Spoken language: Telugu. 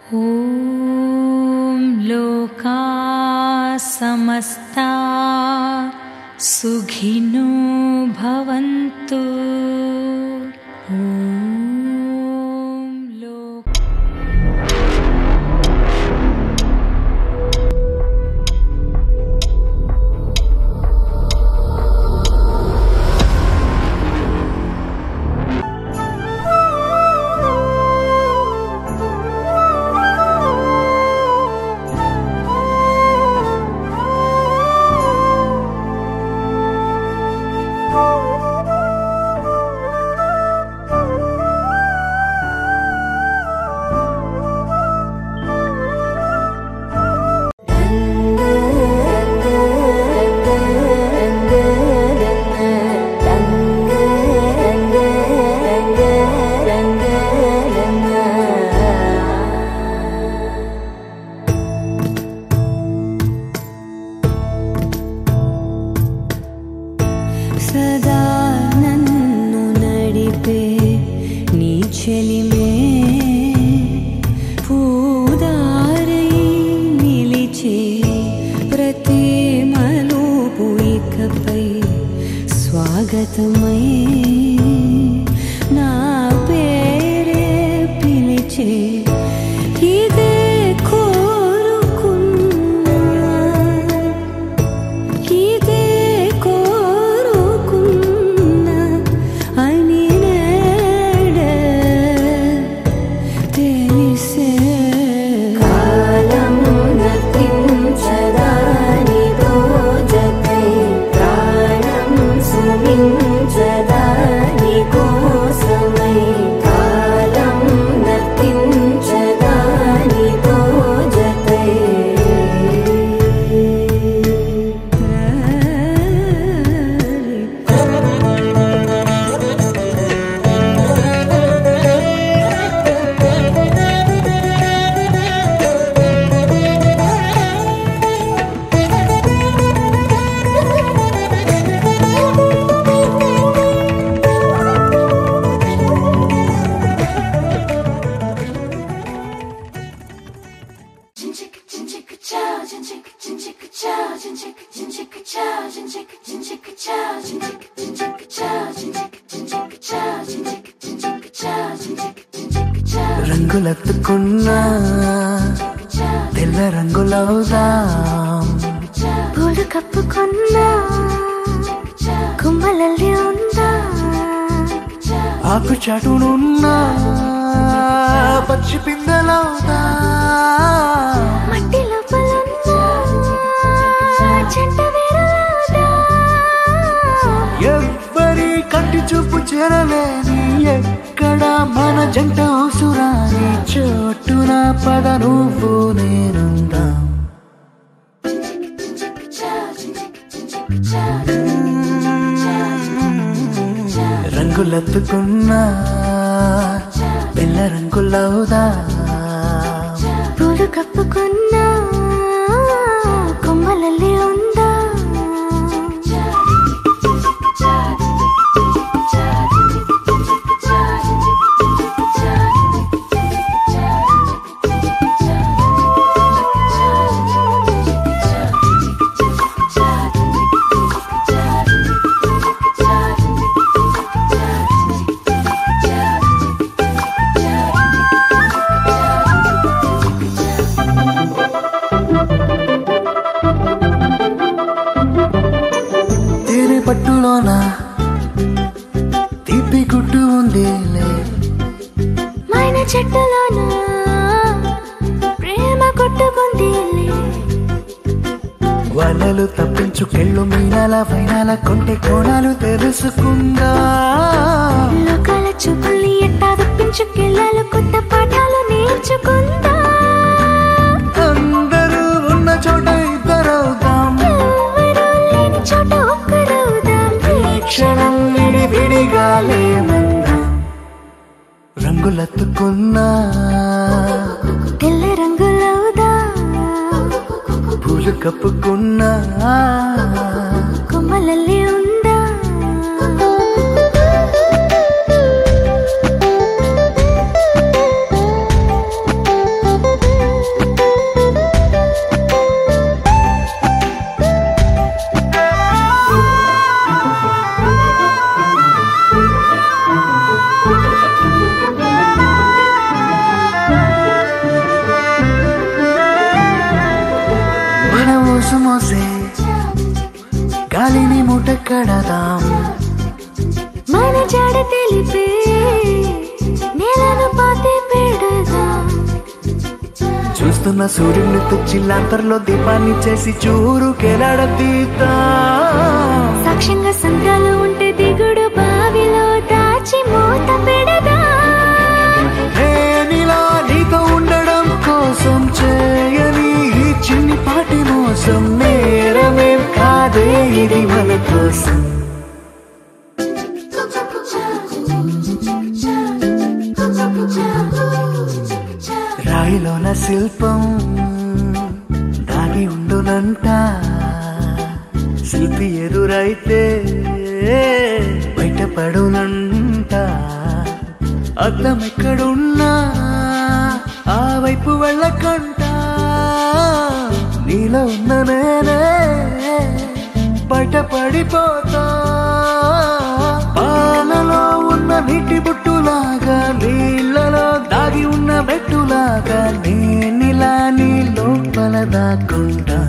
ॐ लोका समस्ता सुखिनो भवन्तु। सदा नन्नु नडिपे नी चलिमे पूदारై నిలిచే ప్రతి మలుపు ఇకపై స్వాగతమై నా పేరే పిలిచే ఇదే కోరుకున్నా ఇదే రంగులెత్తుకున్నా తెల్ల రంగులవుదాం పూలు కప్పుకున్నా కుమ్మలల్లి ఉందా ఆకు చాటునున్నా పచ్చి పిందెలవుదా మట్టి లోపలున్నా చెంట వేరులవుదా ఎవ్వరి కంటి చూపు చేరలేని ఎక్కడ మన జంట అవసరాని చోటున పద నువ్వు నేనుందాం రంగులెత్తుకున్నా పిల్ల రంగులవుదా పూలు కప్పుకున్నా కొమ్మలల్లి ఉందా పట్టులోన తీపి గుట్టు ఉందిలే మైన చెట్టులోన ప్రేమ కొట్టుకుందిలే వలలు తప్పించుకెళ్ళు మీనాల వైనాల కొంటె కోణాలు తెలుసుకుందా లోకాల చూపుల్ని ఎట్టా తప్పించుకెళ్ళాలి కొత్త పాఠాలు నేర్చుకుందా అందరూ ఉన్న చోట ఇద్దరవుదాం ఎవరూ లేని చోట ఒక్కరవుదాం క్షణం విడివిడిగా లేమందాం రంగులెత్తుకున్నా తెల్ల రంగులవుదా పూలు కప్పుకున్నా కొమ్మలల్లి ఉందా మోసే గాలిని మూట కడదాం మన జాడ తెలిపే నేలను పాతి పెడదాం చూస్తున్న సూర్యుని తుచ్చిల్లాంతర్లో దీపాన్ని చేసి చూరు కెలాడదీద్దాం సాక్ష్యంగా సంద్రాలు ఉంటే దిగుడు బావిలో దాచి మూత పెడదాం నేనిలా నీతో ఉండడం కోసం చేయని ఈ చిన్ని పాటి మోసం నేరమేం కాదే ఇది మన కోసం రాయిలోన శిల్పం దాగి ఉండునంట శిల్పి ఎదురైతే బయటపడునంట అద్దం ఎక్కడున్నా ఆ వైపు వెళ్ళకంట నీలో ఉన్న నేనే బయటపడిపోతా పాలలో ఉన్న నీటి బుట్టులాగా నీళ్ళలో దాగి ఉన్న బెట్టులాగా నేనిలా నీ లోపల దాక్కుంటా